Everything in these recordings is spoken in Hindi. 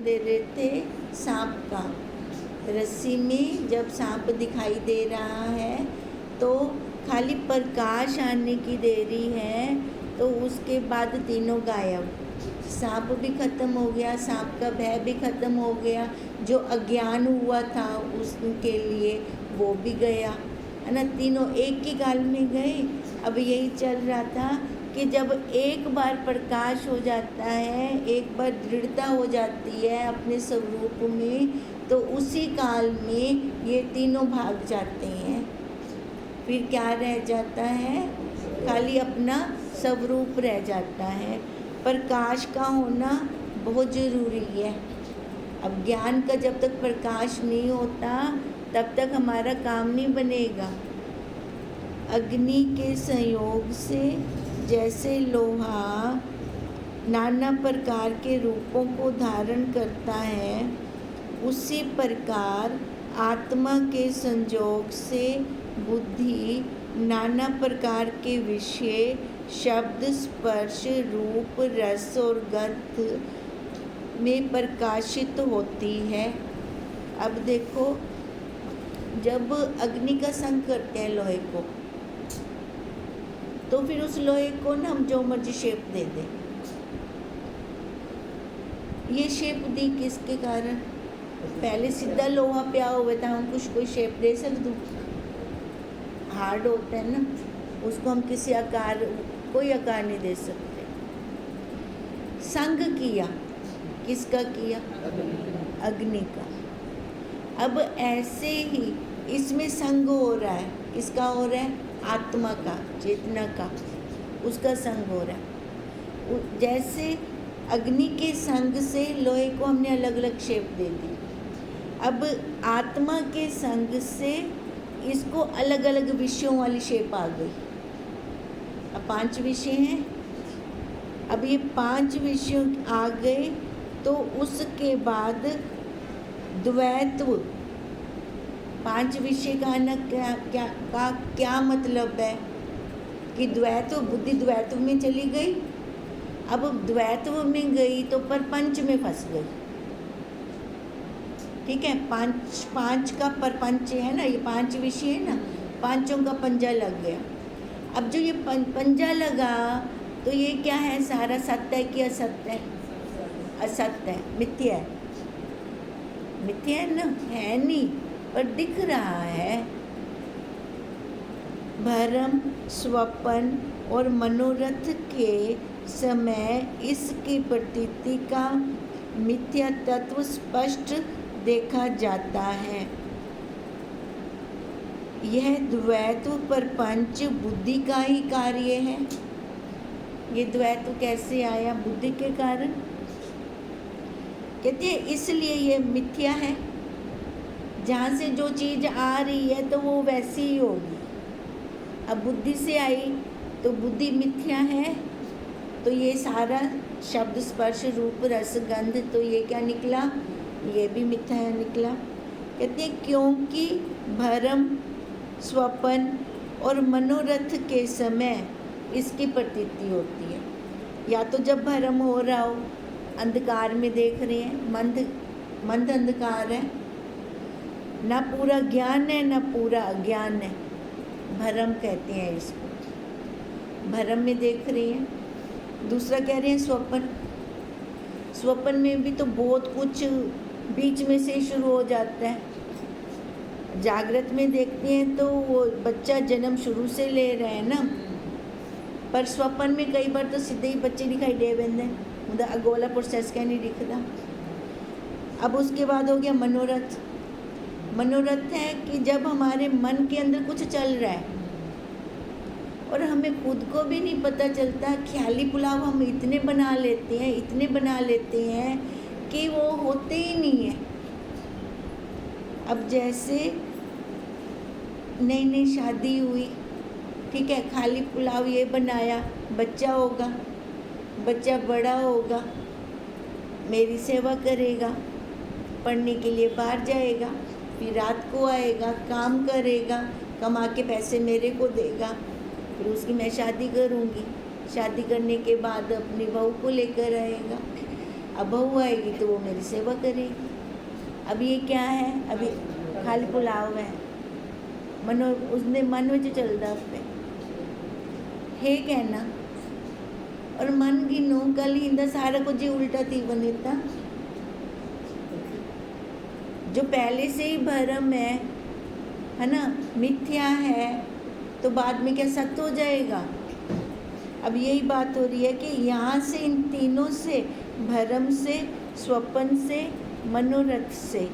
दे रहे थे सांप का। रस्सी में जब सांप दिखाई दे रहा है तो खाली प्रकाश आने की देरी है, तो उसके बाद तीनों गायब। सांप भी खत्म हो गया, सांप का भय भी खत्म हो गया, जो अज्ञान हुआ था उसके लिए वो भी गया, है ना। तीनों एक ही काल में गए। अब यही चल रहा था कि जब एक बार प्रकाश हो जाता है, एक बार दृढ़ता हो जाती है अपने स्वरूप में, तो उसी काल में ये तीनों भाग जाते हैं। फिर क्या रह जाता है? खाली अपना स्वरूप रह जाता है। प्रकाश का होना बहुत ज़रूरी है। अब ज्ञान का जब तक प्रकाश नहीं होता तब तक हमारा काम नहीं बनेगा। अग्नि के संयोग से जैसे लोहा नाना प्रकार के रूपों को धारण करता है, उसी प्रकार आत्मा के संयोग से बुद्धि नाना प्रकार के विषय, शब्द, स्पर्श, रूप, रस और गंध में प्रकाशित होती है। अब देखो, जब अग्नि का संग करते हैं लोहे को, तो फिर उस लोहे को ना हम जो मर्जी शेप दे दें। ये शेप दी किसके कारण? पहले सीधा लोहा पिया हुआ था, हम कुछ कोई शेप दे सकते? हार्ड होता है ना, उसको हम किसी आकार, कोई आकार नहीं दे सकते। संग किया, किसका किया? अग्नि का। अब ऐसे ही इसमें संग हो रहा है, किसका हो रहा है? आत्मा का, चेतना का, उसका संग हो रहा है। जैसे अग्नि के संग से लोहे को हमने अलग अलग शेप दे दी, अब आत्मा के संग से इसको अलग अलग विषयों वाली शेप आ गई। अब 5 विषय हैं, अब ये 5 विषय आ गए, तो उसके बाद द्वैत्व, 5 विषय का आना क्या मतलब है कि द्वैत्व, बुद्धि द्वैत्व में चली गई। अब द्वैत्व में गई तो परपंच में फंस गई। ठीक है, 5 का परपंच है ना, ये 5 विषय है ना, 5 का पंजा लग गया। अब जो ये पंजा लगा तो ये क्या है? सारा सत्य है कि असत्य है? असत्य है, मिथ्या है। मिथ्या है ना, है नहीं, पर दिख रहा है। भ्रम, स्वप्न और मनोरथ के समय इसकी प्रतीति का मिथ्या तत्व स्पष्ट देखा जाता है। यह द्वैत्व प्रपंच बुद्धि का ही कार्य है। ये द्वैत्व कैसे आया? बुद्धि के कारण। कहते हैं इसलिए ये मिथ्या है। जहाँ से जो चीज़ आ रही है तो वो वैसी ही होगी। अब बुद्धि से आई तो बुद्धि मिथ्या है, तो ये सारा शब्द, स्पर्श, रूप, रस, गंध, तो ये क्या निकला? ये भी मिथ्या निकला। कहते हैं क्योंकि भ्रम, स्वप्न और मनोरथ के समय इसकी प्रतीति होती है। या तो जब भ्रम हो रहा हो, अंधकार में देख रहे हैं, मंद अंधकार है, ना पूरा ज्ञान है ना पूरा अज्ञान है, भ्रम कहते हैं इसको। भ्रम में देख रहे हैं। दूसरा कह रहे हैं स्वप्न। स्वप्न में भी तो बहुत कुछ बीच में से शुरू हो जाता है। जागृत में देखते हैं तो वो बच्चा जन्म शुरू से ले रहे हैं ना, पर स्वप्न में कई बार तो सीधे ही बच्चे दिखाई दे बंदे, मतलब अगोला प्रोसेस क्या नहीं दिखता। अब उसके बाद हो गया मनोरथ। मनोरथ है कि जब हमारे मन के अंदर कुछ चल रहा है और हमें खुद को भी नहीं पता चलता, ख्याली पुलाव हम इतने बना लेते हैं कि वो होते ही नहीं है। अब जैसे नई शादी हुई, ठीक है, खाली पुलाव ये बनाया, बच्चा होगा, बच्चा बड़ा होगा, मेरी सेवा करेगा, पढ़ने के लिए बाहर जाएगा, फिर रात को आएगा, काम करेगा, कमा के पैसे मेरे को देगा, फिर उसकी मैं शादी करूँगी। शादी करने के बाद अपनी बहू को लेकर आएगा। अब बहू आएगी तो वो मेरी सेवा करेगी। अब ये क्या है, अभी खाली पुलाव है, मनो उसने मन में जो चलता पे है कहना और मन गिनो कल इंदा सारा कुछ ही उल्टा थी बनेता। जो पहले से ही भरम है ना, मिथ्या है, तो बाद में क्या सत्य हो जाएगा। अब यही बात हो रही है कि यहाँ से इन तीनों से, भरम से, स्वप्न से, मनोरथ से,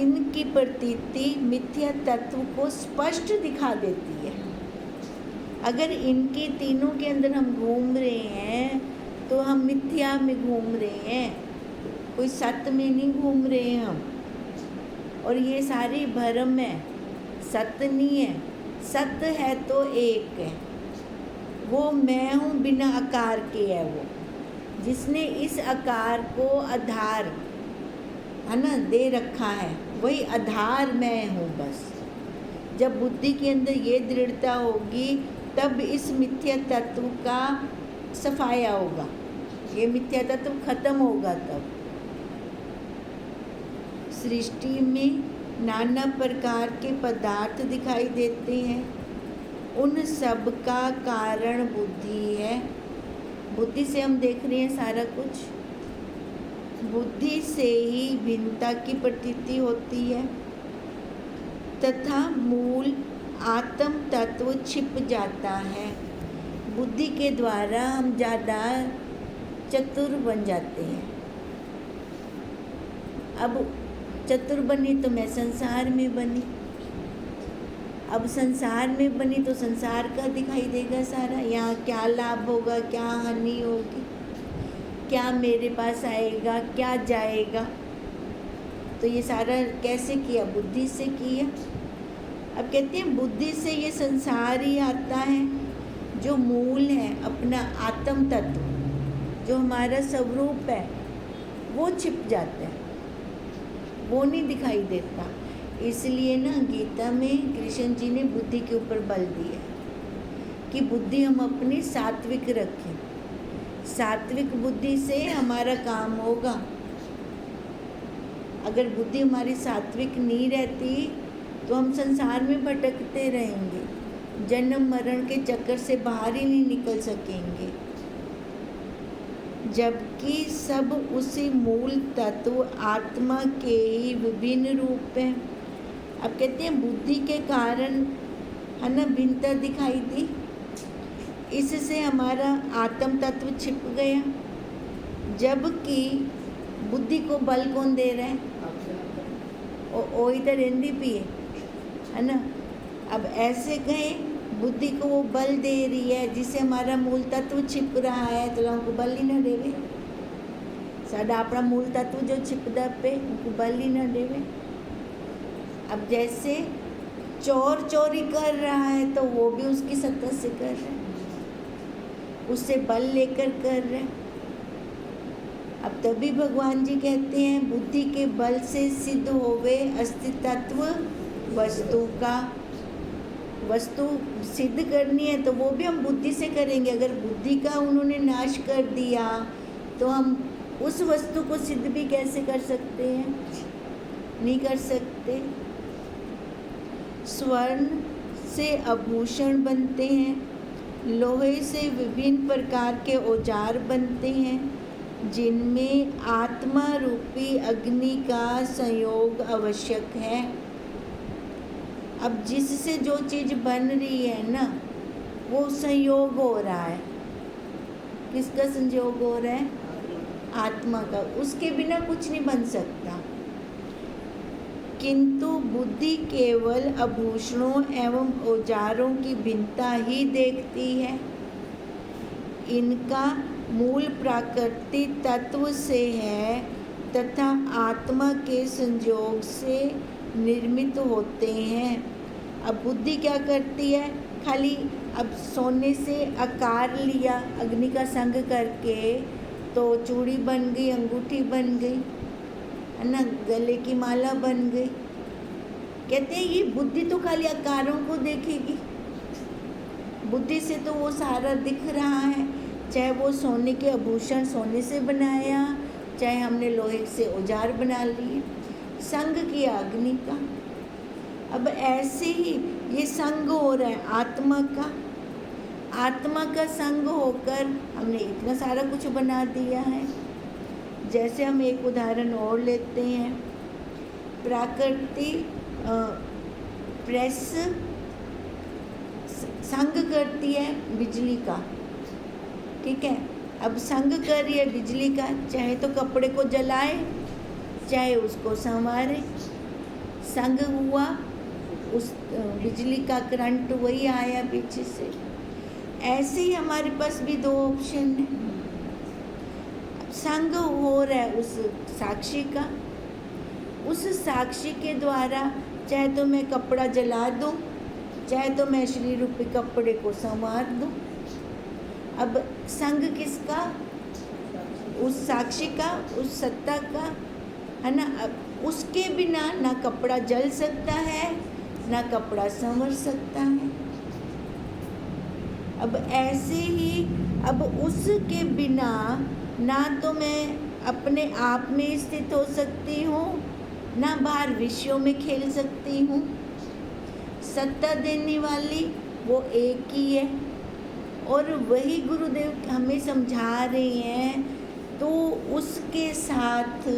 इनकी प्रतीति मिथ्या तत्व को स्पष्ट दिखा देती है। अगर इनके तीनों के अंदर हम घूम रहे हैं तो हम मिथ्या में घूम रहे हैं, कोई सत्य में नहीं घूम रहे हैं हम। और ये सारी भ्रम है, सत्य नहीं है। सत्य है तो एक है, वो मैं हूँ, बिना आकार के है वो, जिसने इस आकार को आधार है ना दे रखा है, वही आधार मैं हूँ बस। जब बुद्धि के अंदर ये दृढ़ता होगी तब इस मिथ्या तत्व का सफाया होगा, ये मिथ्या तत्व खत्म होगा। तब सृष्टि में नाना प्रकार के पदार्थ दिखाई देते हैं, उन सब का कारण बुद्धि है। बुद्धि से हम देख रहे हैं सारा कुछ, बुद्धि से ही भिन्नता की प्रतीति होती है तथा मूल आत्म तत्व छिप जाता है। बुद्धि के द्वारा हम ज़्यादा चतुर बन जाते हैं। अब चतुर बनी तो मैं संसार में बनी, अब संसार में बनी तो संसार का दिखाई देगा सारा, यहाँ क्या लाभ होगा, क्या हानि होगी, क्या मेरे पास आएगा, क्या जाएगा। तो ये सारा कैसे किया, बुद्धि से किया। अब कहते हैं बुद्धि से ये संसार ही आता है, जो मूल है अपना आत्म तत्व, जो हमारा स्वरूप है, वो छिप जाता है, वो नहीं दिखाई देता। इसलिए ना गीता में कृष्ण जी ने बुद्धि के ऊपर बल दिया कि बुद्धि हम अपनी सात्विक रखें, सात्विक बुद्धि से हमारा काम होगा। अगर बुद्धि हमारी सात्विक नहीं रहती तो हम संसार में भटकते रहेंगे, जन्म मरण के चक्कर से बाहर ही नहीं निकल सकेंगे। जबकि सब उसी मूल तत्व आत्मा के ही विभिन्न रूप हैं। अब कहते हैं बुद्धि के कारण है ना भिन्नता दिखाई दी, इससे हमारा आत्म तत्व छिप गया। जबकि बुद्धि को बल कौन दे रहा है, ओ इधर रेंदी पिए है ना। अब ऐसे गए, बुद्धि को वो बल दे रही है जिससे हमारा मूल तत्व छिप रहा है, तो हमको बल ही ना देवे। साडा अपना मूल तत्व जो छिपदा पे उनको बल ही ना देवे। अब जैसे चोर चोरी कर रहा है तो वो भी उसकी सत्ता से कर रहा है, उससे बल लेकर कर रहे हैं। अब तभी भगवान जी कहते हैं बुद्धि के बल से सिद्ध होवे अस्तित्व वस्तु का। वस्तु सिद्ध करनी है तो वो भी हम बुद्धि से करेंगे। अगर बुद्धि का उन्होंने नाश कर दिया तो हम उस वस्तु को सिद्ध भी कैसे कर सकते हैं, नहीं कर सकते। स्वर्ण से आभूषण बनते हैं, लोहे से विभिन्न प्रकार के औजार बनते हैं, जिनमें आत्मा रूपी अग्नि का संयोग आवश्यक है। अब जिससे जो चीज़ बन रही है ना, वो संयोग हो रहा है। किसका संयोग हो रहा है, आत्मा का। उसके बिना कुछ नहीं बन सकता। किंतु बुद्धि केवल आभूषणों एवं औजारों की भिन्नता ही देखती है, इनका मूल प्राकृतिक तत्व से है तथा आत्मा के संयोग से निर्मित होते हैं। अब बुद्धि क्या करती है, खाली अब सोने से आकार लिया अग्नि का संग करके तो चूड़ी बन गई, अंगूठी बन गई है ना, गले की माला बन गई। कहते हैं ये बुद्धि तो खाली आकारों को देखेगी, बुद्धि से तो वो सारा दिख रहा है, चाहे वो सोने के आभूषण सोने से बनाया, चाहे हमने लोहे से औजार बना लिए, संग की अग्नि का। अब ऐसे ही ये संग हो रहा है आत्मा का। आत्मा का संग होकर हमने इतना सारा कुछ बना दिया है। जैसे हम एक उदाहरण और लेते हैं, प्रकृति प्रेस संग करती है बिजली का, ठीक है। अब संग कर रही है बिजली का, चाहे तो कपड़े को जलाए चाहे उसको संवारे, संग हुआ, उस बिजली का करंट वही आया पीछे से। ऐसे ही हमारे पास भी दो ऑप्शन है। संग हो रहा है उस साक्षी का, उस साक्षी के द्वारा चाहे तो मैं कपड़ा जला दूं, चाहे तो मैं श्री रूपी कपड़े को संवार दूं। अब संग किसका? उस साक्षी का, उस सत्ता का, है ना। अब उसके बिना ना कपड़ा जल सकता है ना कपड़ा संवर सकता है। अब ऐसे ही अब उसके बिना ना तो मैं अपने आप में स्थित हो सकती हूँ, ना बाहर विषयों में खेल सकती हूँ। सत्ता देने वाली वो एक ही है और वही गुरुदेव हमें समझा रहे हैं। तो उसके साथ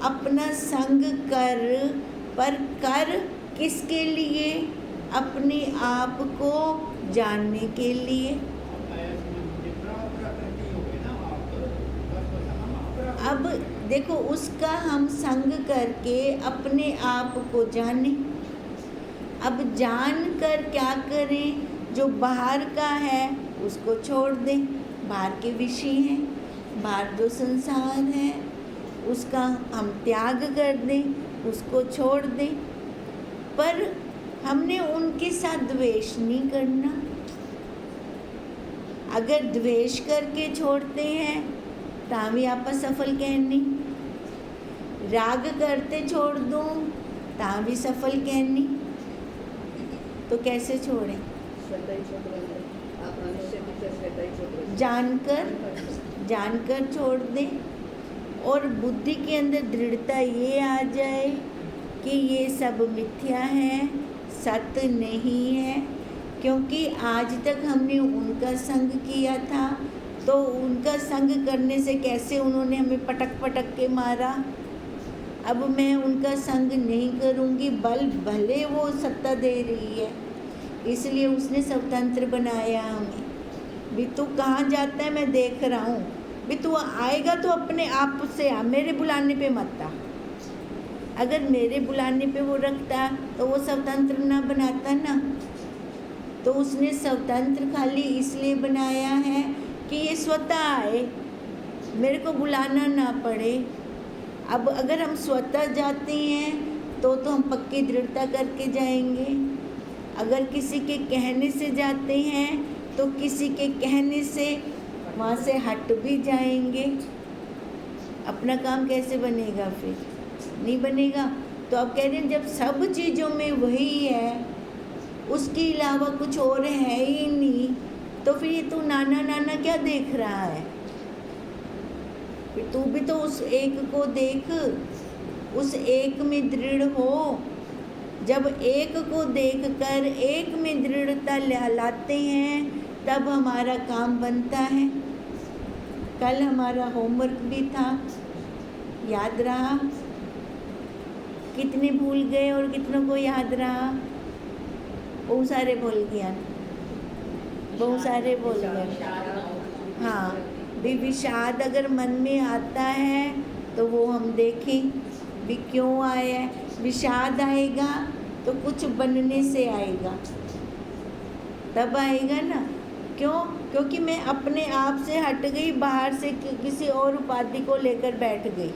अपना संग कर, पर कर किसके लिए? अपने आप को जानने के लिए। अब देखो उसका हम संग करके अपने आप को जाने। अब जान कर क्या करें? जो बाहर का है उसको छोड़ दें, बाहर के विषय हैं, बाहर जो संसार है उसका हम त्याग कर दें, उसको छोड़ दें। पर हमने उनके साथ द्वेष नहीं करना। अगर द्वेष करके छोड़ते हैं ता भी आप सफल कहनी, राग करते छोड़ दूं ता भी सफल कहनी। तो कैसे छोड़ें? जानकर छोड़ दें और बुद्धि के अंदर दृढ़ता ये आ जाए कि ये सब मिथ्या है, सत्य नहीं है। क्योंकि आज तक हमने उनका संग किया था, तो उनका संग करने से कैसे उन्होंने हमें पटक पटक के मारा। अब मैं उनका संग नहीं करूँगी, भले वो सत्ता दे रही है, इसलिए उसने स्वतंत्र बनाया हमें। भी तू कहाँ जाता है मैं देख रहा हूँ, भी तू आएगा तो अपने आप से आ, मेरे बुलाने पे मत आ। अगर मेरे बुलाने पे वो रखता तो वो स्वतंत्र ना बनाता ना। तो उसने स्वतंत्र खाली इसलिए बनाया है कि ये स्वतः आए, मेरे को बुलाना ना पड़े। अब अगर हम स्वतः जाते हैं तो हम पक्की दृढ़ता करके जाएंगे। अगर किसी के कहने से जाते हैं तो किसी के कहने से वहाँ से हट भी जाएंगे। अपना काम कैसे बनेगा? फिर नहीं बनेगा। तो अब कह रहे हैं जब सब चीज़ों में वही है, उसके अलावा कुछ और है ही नहीं, तो फिर ये तू नाना नाना क्या देख रहा है? फिर तू भी तो उस एक को देख, उस एक में दृढ़ हो। जब एक को देखकर एक में दृढ़ता लाते हैं तब हमारा काम बनता है। कल हमारा होमवर्क भी था, याद रहा? कितने भूल गए और कितनों को याद रहा? बहुत सारे भूल गया, बहुत सारे भूल गए। हाँ, भी विषाद अगर मन में आता है तो वो हम देखें भी क्यों आया है। विषाद आएगा तो कुछ बनने से आएगा, तब आएगा ना। क्यों? क्योंकि मैं अपने आप से हट गई, बाहर से किसी और उपाधि को लेकर बैठ गई,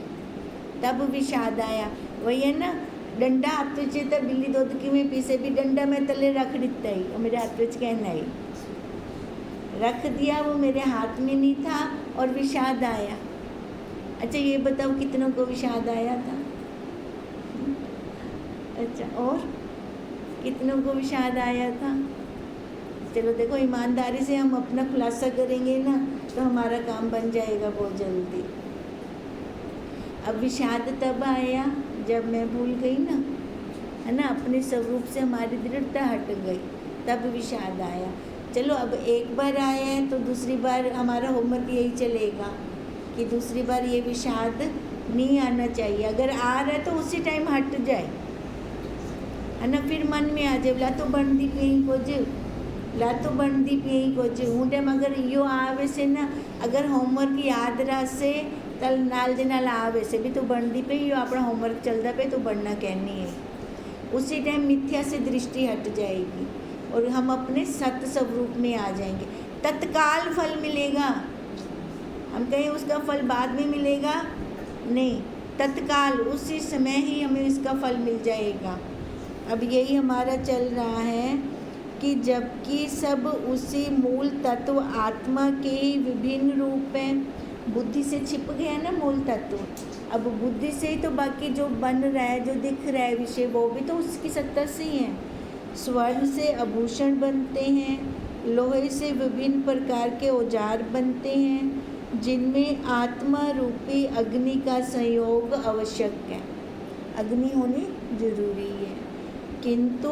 तब विषाद आया। वही है ना, डंडा हाथ में चेता बिल्ली दूध की में पीसे भी डंडा मैं तले रख दिता ही, और मेरे हाथ में कहना ही रख दिया, वो मेरे हाथ में नहीं था और विषाद आया। अच्छा ये बताओ कितनों को विषाद आया था? अच्छा, और कितनों को विषाद आया था? चलो देखो, ईमानदारी से हम अपना खुलासा करेंगे ना तो हमारा काम बन जाएगा बहुत जल्दी। अब विषाद तब आया जब मैं भूल गई ना, है ना, अपने स्वरूप से हमारी दृढ़ता हट गई, तब विषाद आया। चलो अब एक बार आया है तो दूसरी बार हमारा होमवर्क यही चलेगा कि दूसरी बार ये विषाद नहीं आना चाहिए। अगर आ रहा है तो उसी टाइम हट जाए, है ना। फिर मन में आ जाए ला तो बनती पी कुछ हूँ टाइम अगर यो आवे से ना, अगर होमवर्क याद रहा से तल नाल जे नाल आवे से भी तो बनती पे यो अपना होमवर्क चलता पे तो बनना कहनी है। उसी टाइम मिथ्या से दृष्टि हट जाएगी और हम अपने सत्य स्वरूप में आ जाएंगे। तत्काल फल मिलेगा, हम कहें उसका फल बाद में मिलेगा, नहीं, तत्काल उसी समय ही हमें इसका फल मिल जाएगा। अब यही हमारा चल रहा है कि जबकि सब उसी मूल तत्व आत्मा के ही विभिन्न रूप हैं। बुद्धि से छिप गया ना मूल तत्व, अब बुद्धि से ही तो बाकी जो बन रहा है, जो दिख रहा है विषय, वो भी तो उसकी सत्ता से ही है। स्वर्ण से आभूषण बनते हैं, लोहे से विभिन्न प्रकार के औजार बनते हैं, जिनमें आत्मा रूपी अग्नि का संयोग आवश्यक है। अग्नि होनी जरूरी है, किंतु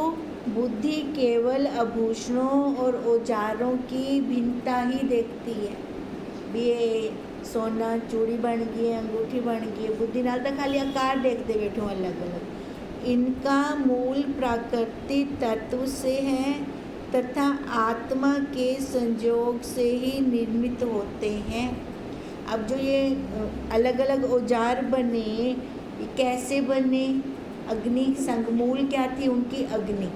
बुद्धि केवल आभूषणों और औजारों की भिन्नता ही देखती है। ये सोना चूड़ी बन गई है, अंगूठी बन गई है, बुद्धि नाल तो खाली आकार देखते बैठो अलग अलग। इनका मूल प्राकृतिक तत्व से है तथा आत्मा के संयोग से ही निर्मित होते हैं। अब जो ये अलग अलग औजार बने, ये कैसे बने? अग्नि संग, मूल क्या थी उनकी? अग्नि,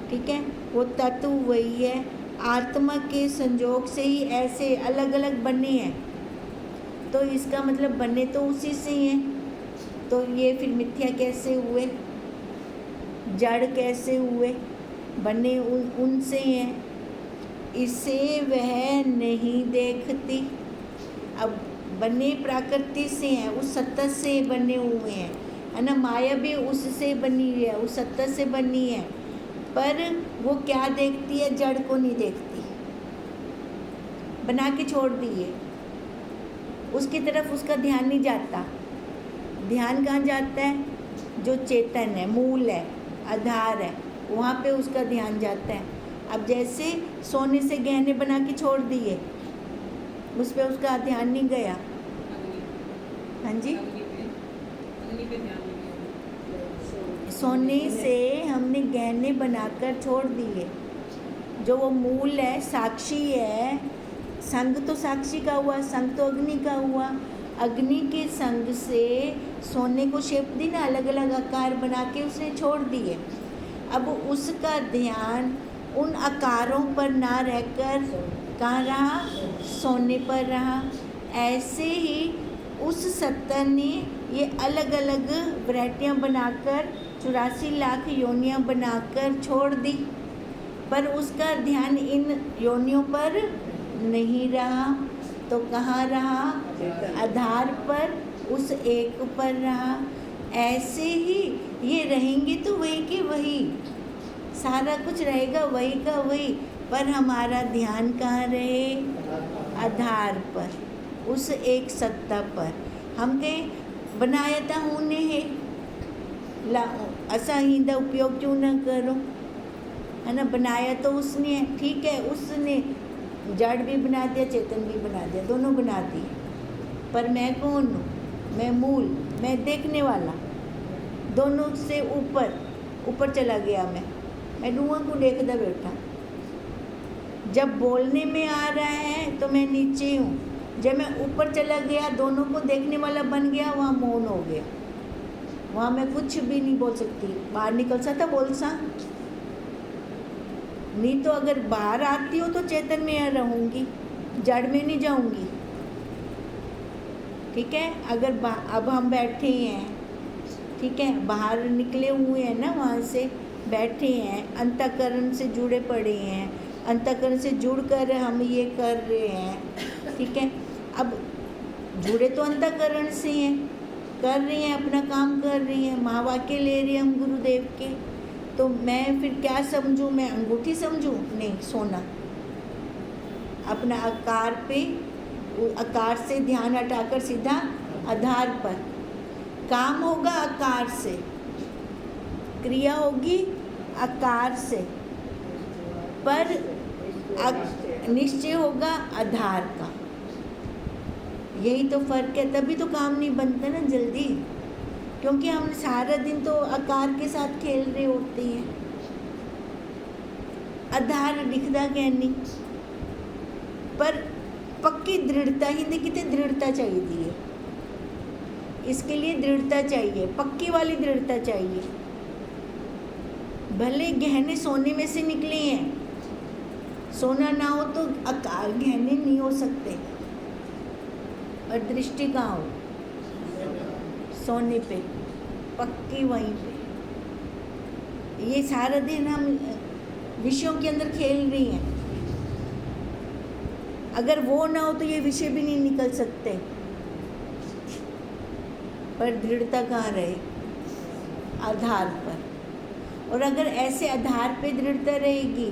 ठीक है, वो तत्व वही है। आत्मा के संयोग से ही ऐसे अलग अलग बने हैं, तो इसका मतलब बने तो उसी से ही हैं। तो ये फिर मिथ्या कैसे हुए, जड़ कैसे हुए? बने उनसे हैं, इसे वह नहीं देखती। अब बने प्रकृति से हैं, उस सत्ता से बने हुए हैं, है ना। माया भी उससे बनी है, उस सत्ता से बनी है, पर वो क्या देखती है? जड़ को नहीं देखती, बना के छोड़ दिए, उसकी तरफ उसका ध्यान नहीं जाता। ध्यान कहाँ जाता है? जो चेतन है, मूल है, आधार है, वहाँ पे उसका ध्यान जाता है। अब जैसे सोने से गहने बना के छोड़ दिए, उस पर उसका ध्यान नहीं गया। हाँ जी, सोने से हमने गहने बनाकर छोड़ दिए, जो वो मूल है, साक्षी है। संग तो साक्षी का हुआ, संग तो अग्नि का हुआ। अग्नि के संग से सोने को शेप दी ना, अलग अलग आकार बना के उसने छोड़ दिए। अब उसका ध्यान उन आकारों पर ना रहकर कहाँ रहा? सोने पर रहा। ऐसे ही उस सत्ता ने ये अलग अलग वैरायटियाँ बनाकर 84 लाख योनियाँ बनाकर छोड़ दी, पर उसका ध्यान इन योनियों पर नहीं रहा। तो कहाँ रहा? आधार पर, उस एक पर रहा। ऐसे ही ये रहेंगे तो वही के वही, सारा कुछ रहेगा वही का वही, पर हमारा ध्यान कहाँ रहे? आधार पर, उस एक सत्ता पर। हम कहें बनाया था ऊने है ला, असा ही दा उपयोग क्यों ना करो, है ना। बनाया तो उसने है, ठीक है, उसने जड़ भी बना दिया, चेतन भी बना दिया, दोनों बना दिए, पर मैं कौन हूँ? मैं मूल, मैं देखने वाला, दोनों से ऊपर चला गया। मैं धुआं को देखता बैठा। जब बोलने में आ रहा है तो मैं नीचे हूँ, जब मैं ऊपर चला गया, दोनों को देखने वाला बन गया, वहाँ मौन हो गया, वहाँ मैं कुछ भी नहीं बोल सकती। बाहर निकल सकता बोल सा नहीं, तो अगर बाहर आती हूँ तो चेतन में रहूँगी, जड़ में नहीं जाऊँगी, ठीक है। अगर अब हम बैठे हैं, ठीक है, बाहर निकले हुए हैं ना, वहाँ से बैठे हैं, अंतःकरण से जुड़े पड़े हैं, अंतःकरण से जुड़कर हम ये कर रहे हैं, ठीक है। अब जुड़े तो अंतःकरण से हैं, कर रहे हैं, अपना काम कर रही हैं, महावाक्य ले रहे हैं हम गुरुदेव के, तो मैं फिर क्या समझूं? मैं अंगूठी समझूं? नहीं, सोना, अपना आकार पे, आकार से ध्यान हटाकर सीधा आधार पर। काम होगा आकार से, क्रिया होगी आकार से, पर निश्चय होगा आधार का। यही तो फर्क है, तभी तो काम नहीं बनता ना जल्दी, क्योंकि हम सारा दिन तो आकार के साथ खेल रहे होते हैं, आधार दिखता क्या नहीं। पर पक्की दृढ़ता ही देखी, दृढ़ता चाहिए, इसके लिए दृढ़ता चाहिए, पक्की वाली दृढ़ता चाहिए। भले गहने सोने में से निकले हैं, सोना ना हो तो आकार गहने नहीं हो सकते, और दृष्टि कहाँ हो? सोने पे, पक्की वहीं पे। ये सारा दिन हम विषयों के अंदर खेल रही हैं, अगर वो ना हो तो ये विषय भी नहीं निकल सकते। पर दृढ़ता कहाँ रहे? आधार पर। और अगर ऐसे आधार पे दृढ़ता रहेगी,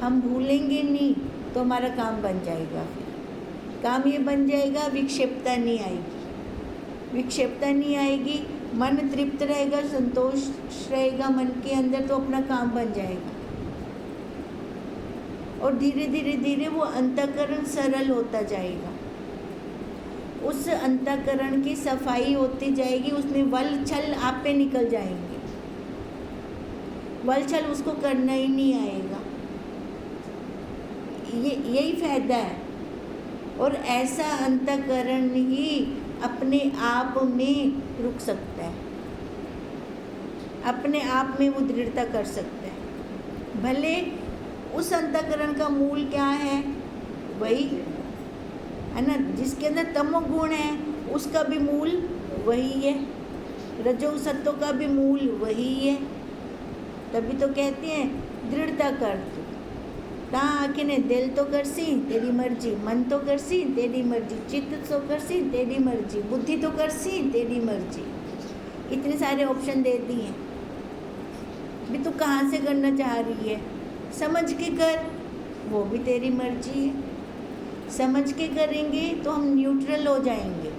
हम भूलेंगे नहीं, तो हमारा काम बन जाएगा। फिर काम ये बन जाएगा, विक्षेपता नहीं आएगी। विक्षेपता नहीं आएगी, मन तृप्त रहेगा, संतोष रहेगा मन के अंदर, तो अपना काम बन जाएगा। और धीरे धीरे धीरे वो अंतःकरण सरल होता जाएगा, उस अंतःकरण की सफाई होती जाएगी, उसमें वल छल आप पे निकल जाएंगे, वल छल उसको करना ही नहीं आएगा। यही फायदा है। और ऐसा अंतःकरण ही अपने आप में रुक सकता है, अपने आप में वो दृढ़ता कर सकता है। भले उस अंतःकरण का मूल क्या है? वही है ना, जिसके अंदर तमोगुण है उसका भी मूल वही है, रजो सत्व का भी मूल वही है। तभी तो कहते हैं दृढ़ता कर तू, ता आके ने दिल तो कर सी तेरी मर्जी, मन तो कर सी तेरी मर्जी, चित्त तो कर सी तेरी मर्जी, बुद्धि तो कर सी तेरी मर्जी। इतने सारे ऑप्शन दे दिए, भी तू कहाँ से करना चाह रही है? समझ के कर, वो भी तेरी मर्जी है। समझ के करेंगे तो हम न्यूट्रल हो जाएंगे,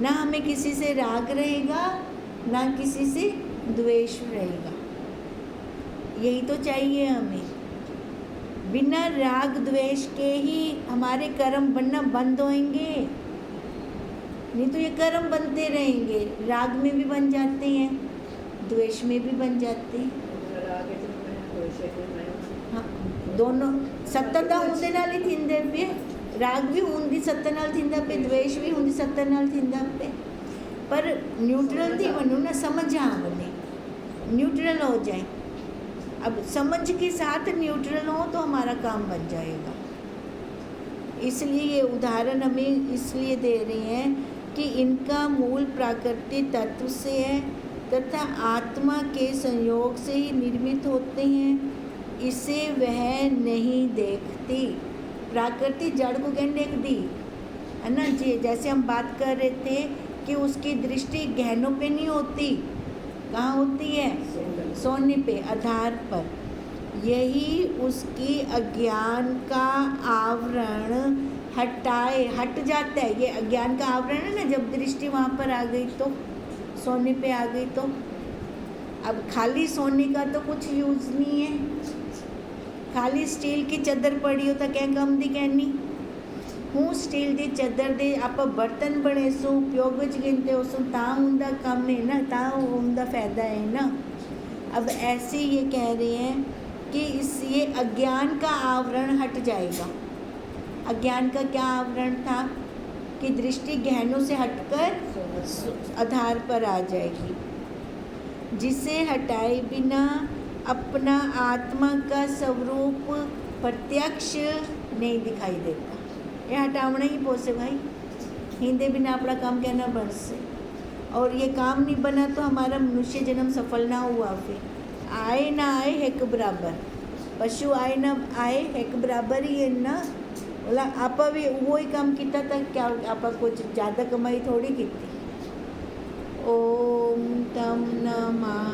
ना हमें किसी से राग रहेगा, ना किसी से द्वेष रहेगा। यही तो चाहिए हमें। बिना राग द्वेष के ही हमारे कर्म बनना बंद होंगे, नहीं तो ये कर्म बनते रहेंगे। राग में भी बन जाते हैं, द्वेष में भी बन जाते हैं। हाँ, दोनों सत्ता होंदे नाल ही थिंदे पे, राग भी होंदी सत्ता नाल थिंदा पे, द्वेष भी होंदी सत्ता नाल थिंदा पे। पर न्यूट्रल थी बनू ना, समझ आने न्यूट्रल हो जाए। अब समझ के साथ न्यूट्रल हो तो हमारा काम बन जाएगा। इसलिए ये उदाहरण हमें इसलिए दे रहे हैं कि इनका मूल प्राकृतिक तत्व से है तथा आत्मा के संयोग से ही निर्मित होते हैं, इसे वह नहीं देखती। प्रकृति जड़ को क्या देख दी है ना जी। जैसे हम बात कर रहे थे कि उसकी दृष्टि गहनों पे नहीं होती, कहाँ होती है? सोने पे, आधार पर। यही उसकी अज्ञान का आवरण हट जाता है। ये अज्ञान का आवरण है ना, जब दृष्टि वहाँ पर आ गई तो, सोने पे आ गई तो। अब खाली सोने का तो कुछ यूज़ नहीं है, खाली स्टील की चादर पड़ी हो तो क्या कम दी कहनी हूँ। स्टील की चादर दे आप बर्तन बने सो उपयोग में गिनते हो सो, ता उनका कम है ना, ता उनका फायदा है ना। अब ऐसे ये कह रहे हैं कि ये अज्ञान का आवरण हट जाएगा। अज्ञान का क्या आवरण था कि दृष्टि गहनों से हटकर आधार पर आ जाएगी, जिसे हटाए बिना अपना आत्मा का स्वरूप प्रत्यक्ष नहीं दिखाई देता। ये हटावना ही पोसे भाई, हिंदे बिना अपना काम कहना बन से। और ये काम नहीं बना तो हमारा मनुष्य जन्म सफल ना हुआ। फिर आए ना आए एक बराबर, पशु आए ना आए एक बराबर ही है ना। बोला आप भी वो ही काम किया था, क्या आप कुछ ज़्यादा कमाई थोड़ी की थी। ओम तम नमः